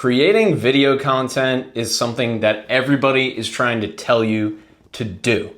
Creating video content is something that everybody is trying to tell you to do.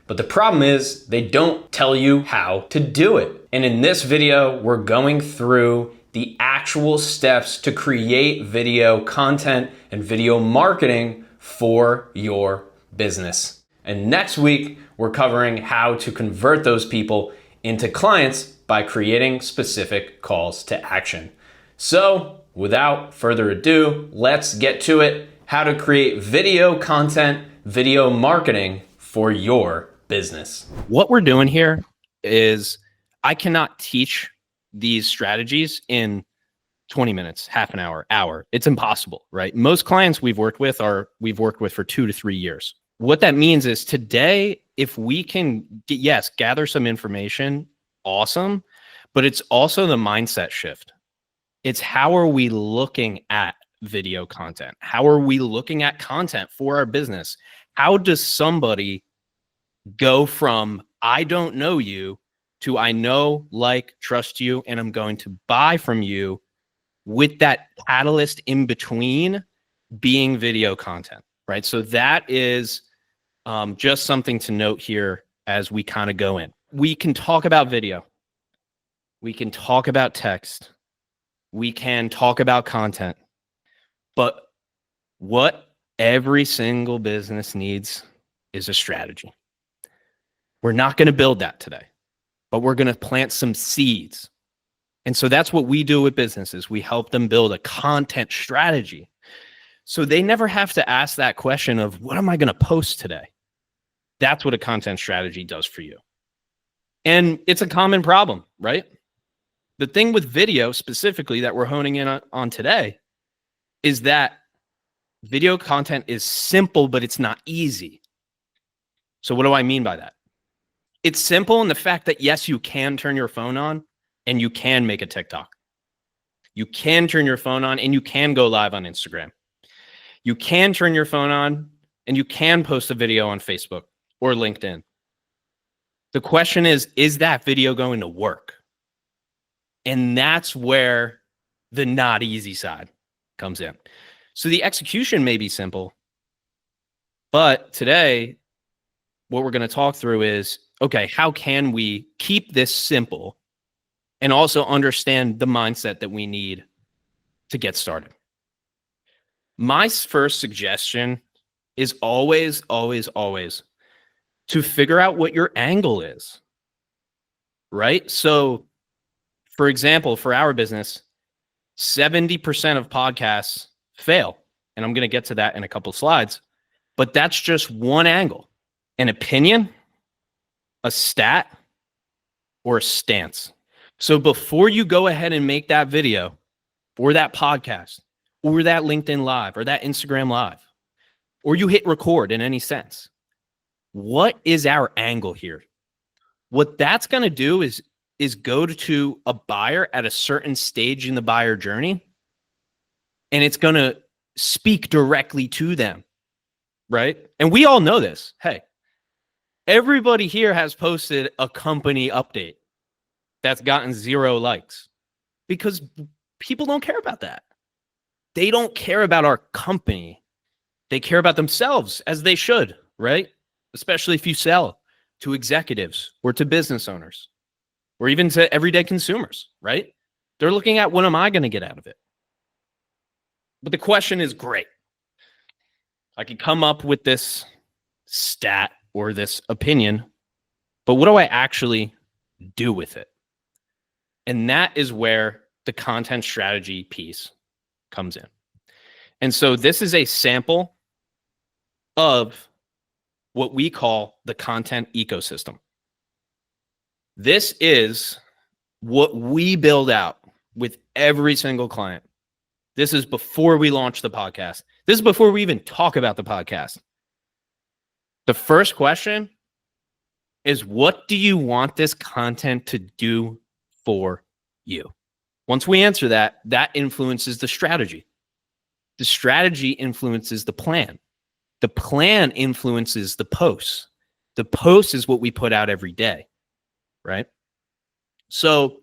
But the problem is they don't tell you how to do it. And in this video, we're going through the actual steps to create video content and video marketing for your business. And next week, we're covering how to convert those people into clients by creating specific calls to action. So, without further ado, let's get to it. How to create video content, video marketing for your business. What we're doing here is I cannot teach these strategies in 20 minutes, half an hour, hour. It's impossible, right? Most clients we've worked with for 2 to 3 years. What that means is today, if we can, yes, gather some information, awesome, but it's also the mindset shift. It's how are we looking at video content? How are we looking at content for our business? How does somebody go from I don't know you to I know, like, trust you, and I'm going to buy from you, with that catalyst in between being video content, right? So that is just something to note here as we kind of go in. We can talk about video. We can talk about text. We can talk about content, but what every single business needs is a strategy. We're not going to build that today, but we're going to plant some seeds. And so that's what we do with businesses. We help them build a content strategy. So they never have to ask that question of, what am I going to post today? That's what a content strategy does for you. And it's a common problem, right? The thing with video specifically that we're honing in on today is that video content is simple, but it's not easy. So what do I mean by that? It's simple in the fact that, yes, you can turn your phone on and you can make a TikTok. You can turn your phone on and you can go live on Instagram. You can turn your phone on and you can post a video on Facebook or LinkedIn. The question is that video going to work? And that's where the not easy side comes in. So the execution may be simple, but today, what we're going to talk through is, okay, how can we keep this simple and also understand the mindset that we need to get started? My first suggestion is always, always, always to figure out what your angle is, right? So, for example, for our business, 70% of podcasts fail. And I'm going to get to that in a couple slides. But that's just one angle: an opinion, a stat, or a stance. So before you go ahead and make that video or that podcast or that LinkedIn Live or that Instagram Live, or you hit record in any sense, what is our angle here? What that's going to do is go to a buyer at a certain stage in the buyer journey, and it's going to speak directly to them, right? And we all know this. Hey, everybody here has posted a company update that's gotten 0 likes because people don't care about that. They don't care about our company. They care about themselves, as they should, right? Especially if you sell to executives or to business owners, or even to everyday consumers, right? They're looking at, what am I going to get out of it? But the question is, great. I could come up with this stat or this opinion, but what do I actually do with it? And that is where the content strategy piece comes in. And so this is a sample of what we call the content ecosystem. This is what we build out with every single client. This is before we launch the podcast. This is before we even talk about the podcast. The first question is, what do you want this content to do for you? Once we answer that, that influences the strategy. The strategy influences the plan. The plan influences the posts. The post is what we put out every day, right? So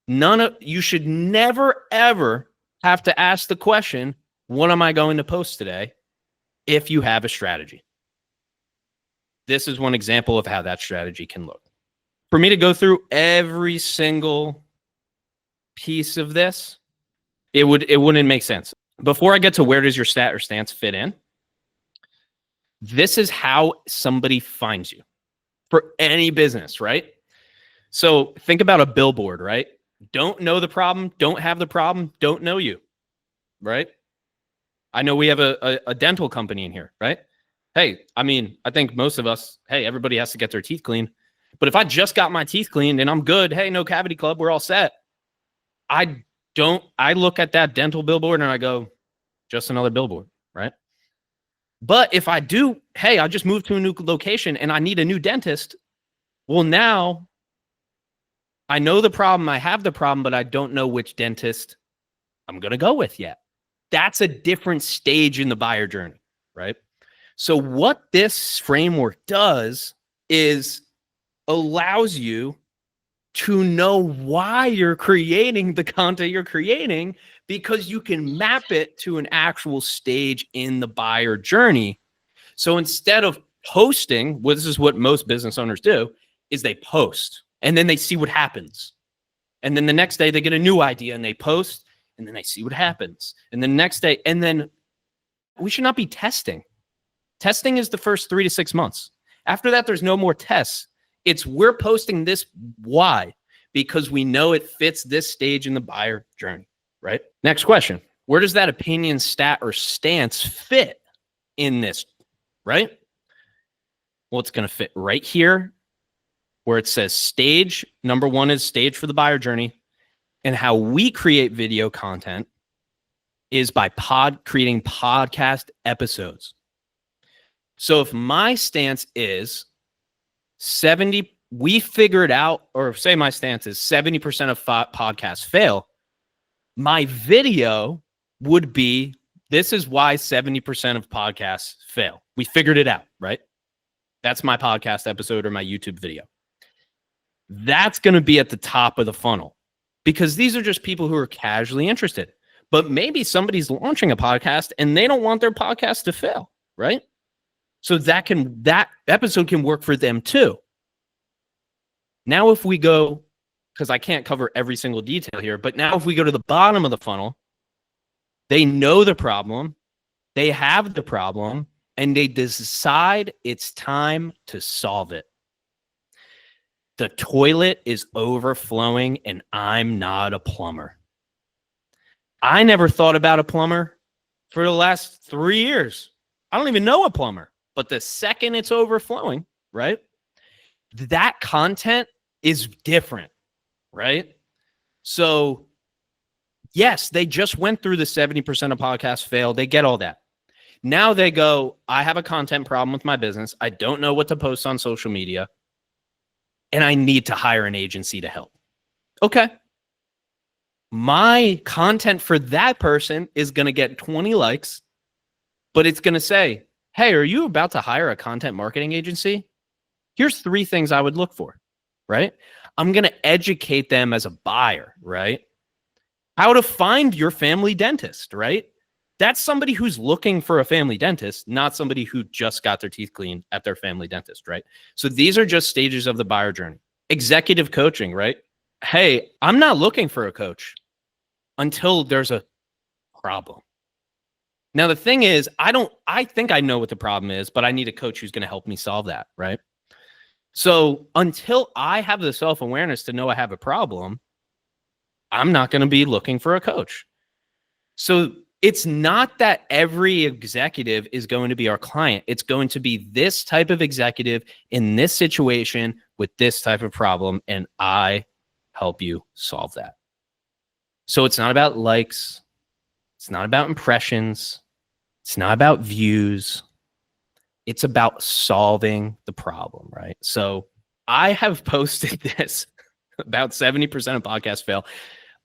you should never, ever have to ask the question, what am I going to post today? If you have a strategy. This is one example of how that strategy can look. For me to go through every single piece of this, it wouldn't make sense. Before I get to where does your stat or stance fit in, this is how somebody finds you for any business, right? So think about a billboard, right? Don't know the problem, don't have the problem, don't know you, right? I know we have a dental company in here, right? Hey, I mean, I think most of us, hey, everybody has to get their teeth cleaned. But if I just got my teeth cleaned and I'm good, hey, no cavity club, we're all set. I look at that dental billboard and I go, just another billboard, right? But if I do, hey, I just moved to a new location and I need a new dentist. Well, now I know the problem, I have the problem, but I don't know which dentist I'm going to go with yet. That's a different stage in the buyer journey, right? So what this framework does is allows you to know why you're creating the content you're creating, because you can map it to an actual stage in the buyer journey. So instead of posting, well, this is what most business owners do, is they post and then they see what happens. And then the next day they get a new idea and they post and then they see what happens. And the next day, and then we should not be testing. Testing is the first 3 to 6 months. After that, there's no more tests. It's we're posting this. Why? Because we know it fits this stage in the buyer journey, right? Next question. Where does that opinion, stat, or stance fit in this, right? Well, it's going to fit right here where it says stage. Number 1 is stage for the buyer journey. And how we create video content is by creating podcast episodes. So if my stance is 70, we figured out, or say my stance is 70% of podcasts fail, my video would be, this is why 70% of podcasts fail. We figured it out, right? That's my podcast episode or my YouTube video. That's going to be at the top of the funnel because these are just people who are casually interested. But maybe somebody's launching a podcast and they don't want their podcast to fail, right? So that episode can work for them too. Now, if we go, because I can't cover every single detail here, but now if we go to the bottom of the funnel, they know the problem, they have the problem, and they decide it's time to solve it. The toilet is overflowing and I'm not a plumber. I never thought about a plumber for the last 3 years. I don't even know a plumber. But the second it's overflowing, right, that content is different, right? So, yes, they just went through the 70% of podcasts fail. They get all that. Now they go, I have a content problem with my business. I don't know what to post on social media. And I need to hire an agency to help. Okay. My content for that person is going to get 20 likes, but it's going to say, hey, are you about to hire a content marketing agency? Here's 3 things I would look for, right? I'm going to educate them as a buyer, right? How to find your family dentist, right? That's somebody who's looking for a family dentist, not somebody who just got their teeth cleaned at their family dentist, right? So these are just stages of the buyer journey. Executive coaching, right? Hey, I'm not looking for a coach until there's a problem. Now, the thing is, I think I know what the problem is, but I need a coach who's going to help me solve that, right? So until I have the self-awareness to know I have a problem, I'm not going to be looking for a coach. So it's not that every executive is going to be our client. It's going to be this type of executive in this situation with this type of problem, and I help you solve that. So it's not about likes. It's not about impressions. It's not about views. It's about solving the problem, right? So I have posted this about 70% of podcasts fail.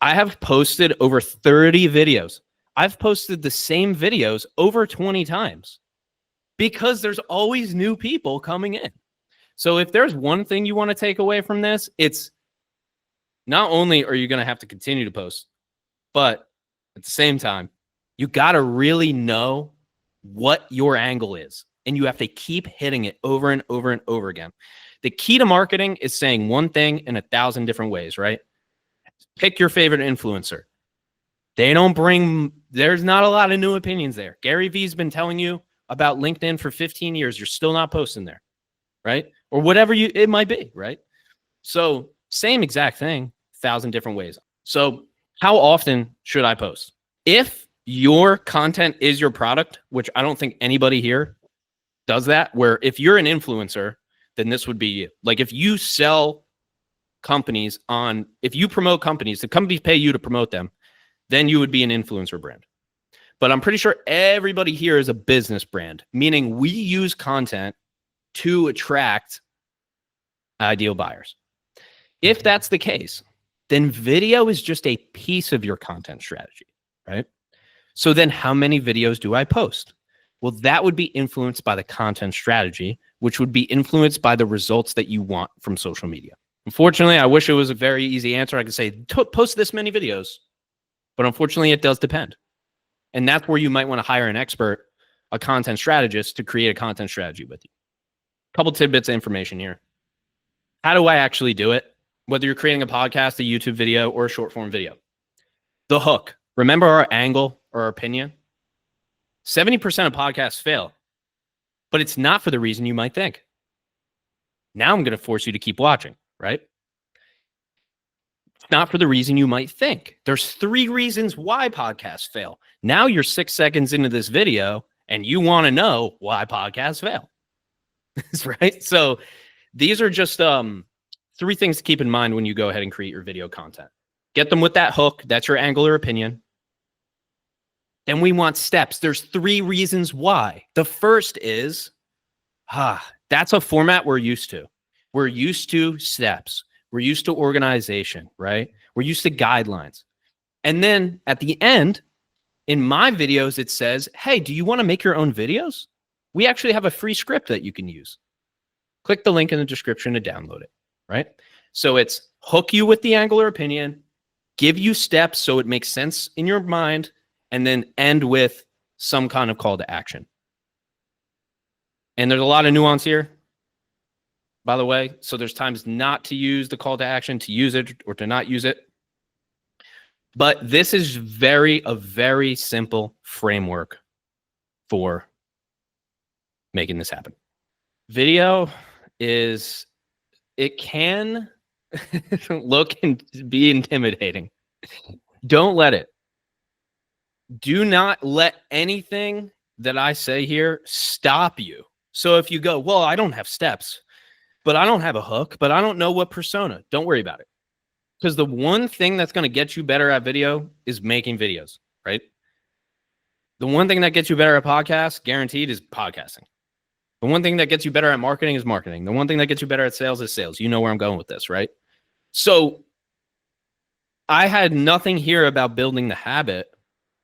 I have posted over 30 videos. I've posted the same videos over 20 times because there's always new people coming in. So if there's one thing you want to take away from this, it's not only are you going to have to continue to post, but At the same time, you got to really know what your angle is, and you have to keep hitting it over and over and over again. The key to marketing is saying one thing in 1,000 different ways, right? Pick your favorite influencer. There's not a lot of new opinions there. Gary Vee's been telling you about LinkedIn for 15 years. You're still not posting there, right? Or whatever it might be, right? So same exact thing, 1,000 different ways. So how often should I post? If your content is your product, which I don't think anybody here does that, where if you're an influencer, then this would be you. Like if you sell companies if you promote companies, the companies pay you to promote them, then you would be an influencer brand. But I'm pretty sure everybody here is a business brand, meaning we use content to attract ideal buyers. If that's the case, then video is just a piece of your content strategy, right? So then how many videos do I post? Well, that would be influenced by the content strategy, which would be influenced by the results that you want from social media. Unfortunately, I wish it was a very easy answer. I could say, post this many videos, but unfortunately it does depend. And that's where you might want to hire an expert, a content strategist, to create a content strategy with you. A couple tidbits of information here. How do I actually do it? Whether you're creating a podcast, a YouTube video, or a short form video. The hook. Remember our angle or our opinion? 70% of podcasts fail, but it's not for the reason you might think. Now I'm going to force you to keep watching, right? It's not for the reason you might think. There's 3 reasons why podcasts fail. Now you're 6 seconds into this video and you want to know why podcasts fail. Right? So these are just 3 things to keep in mind when you go ahead and create your video content. Get them with that hook. That's your angle or opinion. Then we want steps. There's 3 reasons why. The first is, that's a format we're used to. We're used to steps. We're used to organization, right? We're used to guidelines. And then at the end, in my videos, it says, hey, do you want to make your own videos? We actually have a free script that you can use. Click the link in the description to download it, right? So it's hook you with the angle or opinion, give you steps so it makes sense in your mind, and then end with some kind of call to action. And there's a lot of nuance here, by the way. So there's times not to use the call to action, to use it or to not use it. But this is a very simple framework for making this happen. Video it can look and be intimidating. Don't let it. Do not let anything that I say here stop you. So if you go, well, I don't have steps, but I don't have a hook, but I don't know what persona, don't worry about it. Because the one thing that's going to get you better at video is making videos, right? The one thing that gets you better at podcasts, guaranteed, is podcasting. The one thing that gets you better at marketing is marketing. The one thing that gets you better at sales is sales. You know where I'm going with this, right? So I had nothing here about building the habit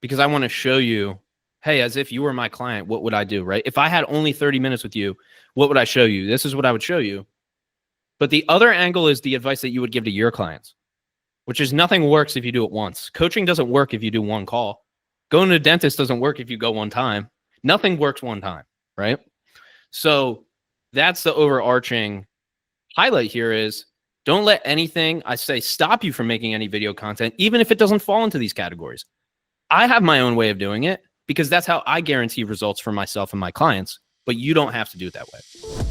because I want to show you, hey, as if you were my client, what would I do, right? If I had only 30 minutes with you, what would I show you? This is what I would show you. But the other angle is the advice that you would give to your clients, which is nothing works if you do it once. Coaching doesn't work if you do one call. Going to a dentist doesn't work if you go one time. Nothing works one time, right? So that's the overarching highlight here is don't let anything I say stop you from making any video content, even if it doesn't fall into these categories. I have my own way of doing it because that's how I guarantee results for myself and my clients, but you don't have to do it that way.